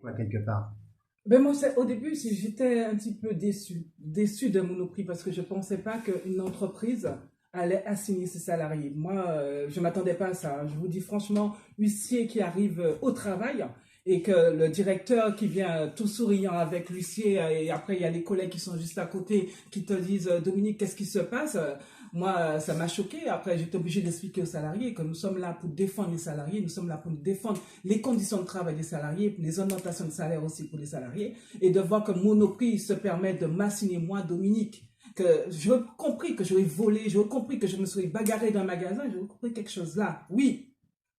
quoi, quelque part. Ben moi, au début, j'étais un petit peu déçue de Monoprix parce que je pensais pas qu'une entreprise allait assigner ses salariés. Moi, je m'attendais pas à ça. Je vous dis franchement, huissier qui arrive au travail et que le directeur qui vient tout souriant avec l'huissier et après il y a les collègues qui sont juste à côté qui te disent Dominique, qu'est-ce qui se passe? Moi, ça m'a choqué. Après, j'étais obligé d'expliquer aux salariés que nous sommes là pour défendre les salariés, nous sommes là pour défendre les conditions de travail des salariés, les augmentations de salaire aussi pour les salariés, et de voir que Monoprix se permet de m'assigner moi, Dominique, que j'ai compris que j'aurais volé, j'ai compris que je me serais bagarré dans un magasin, j'ai compris quelque chose là. Oui,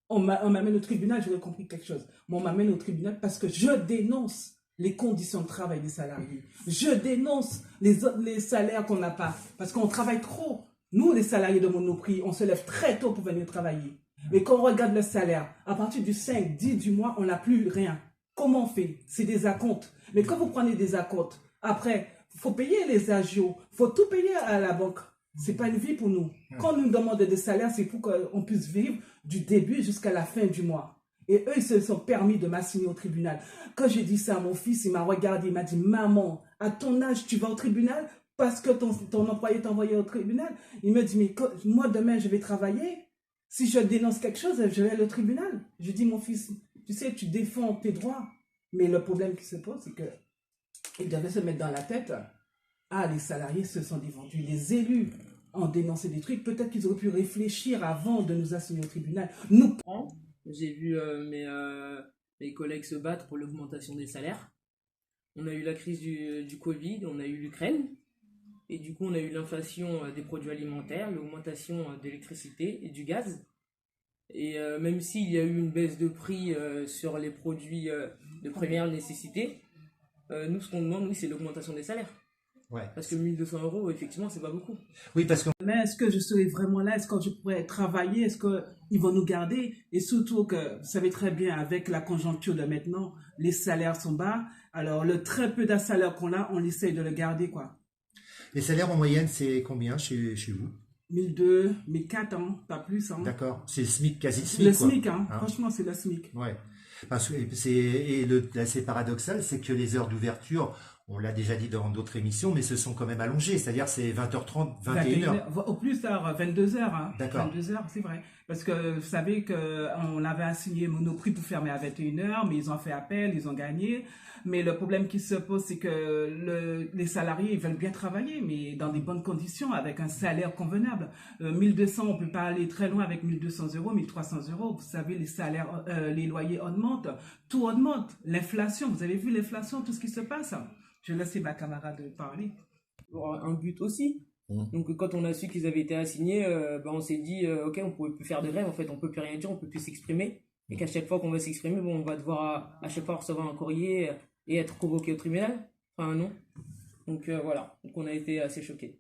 on m'amène au tribunal, j'aurais compris quelque chose. Mais on m'amène au tribunal parce que je dénonce les conditions de travail des salariés. Je dénonce les salaires qu'on n'a pas parce qu'on travaille trop. Nous, les salariés de Monoprix, on se lève très tôt pour venir travailler. Mais quand on regarde le salaire, à partir du 5, 10 du mois, on n'a plus rien. Comment on fait? C'est des acomptes. Mais quand vous prenez des acomptes, après, il faut payer les agios, il faut tout payer à la banque. C'est pas une vie pour nous. Quand on nous demande des salaires, c'est pour qu'on puisse vivre du début jusqu'à la fin du mois. Et eux, ils se sont permis de m'assigner au tribunal. Quand j'ai dit ça à mon fils, il m'a regardé, il m'a dit, maman, à ton âge, tu vas au tribunal parce que ton employé t'a envoyé au tribunal. Il me dit, mais moi, demain, je vais travailler. Si je dénonce quelque chose, je vais aller au tribunal. Je dis, mon fils, tu sais, tu défends tes droits. Mais le problème qui se pose, c'est qu'il devait se mettre dans la tête, ah, les salariés se sont défendus, les élus ont dénoncé des trucs, peut-être qu'ils auraient pu réfléchir avant de nous assigner au tribunal. Nous, J'ai vu mes collègues se battre pour l'augmentation des salaires. On a eu la crise du Covid, on a eu l'Ukraine, et du coup on a eu l'inflation des produits alimentaires, l'augmentation d'électricité et du gaz. Et même s'il y a eu une baisse de prix sur les produits de première nécessité, nous ce qu'on demande, oui, c'est l'augmentation des salaires. Ouais. Parce que 1 200 euros, effectivement, c'est pas beaucoup. Oui, parce que mais est-ce que je serai vraiment là? Est-ce que je pourrais travailler? Est-ce qu'ils vont nous garder? Et surtout que, vous savez très bien, avec la conjoncture de maintenant, les salaires sont bas. Alors, le très peu de salaire qu'on a, on essaye de le garder, quoi. les salaires en moyenne, c'est combien chez vous? 1200, 1400, hein, pas plus, hein. D'accord. C'est le SMIC, quasi le Le SMIC, quoi. SMIC, hein. Hein. Franchement, c'est le SMIC. Ouais. Parce que là, c'est paradoxal, c'est que les heures d'ouverture, on l'a déjà dit dans d'autres émissions, mais se sont quand même allongées. C'est-à-dire c'est 20h30, 21h. Au plus tard, 22 heures, hein. D'accord. 22 heures, c'est vrai. Parce que vous savez qu'on avait assigné Monoprix pour fermer à 21 heures, mais ils ont fait appel, ils ont gagné. Mais le problème qui se pose, c'est que les salariés, ils veulent bien travailler, mais dans des bonnes conditions, avec un salaire convenable. 1200, on peut pas aller très loin avec 1200 euros, 1300 euros. Vous savez, les salaires, les loyers augmentent, tout augmente. L'inflation, vous avez vu l'inflation, tout ce qui se passe. Je laisse ma camarade parler. Un but aussi. Donc quand on a su qu'ils avaient été assignés, on s'est dit ok, on pouvait plus faire de grève, en fait on peut plus rien dire, on peut plus s'exprimer, et qu'à chaque fois qu'on va s'exprimer, on va devoir à chaque fois recevoir un courrier et être convoqué au tribunal. Enfin non. Donc voilà, donc on a été assez choqués.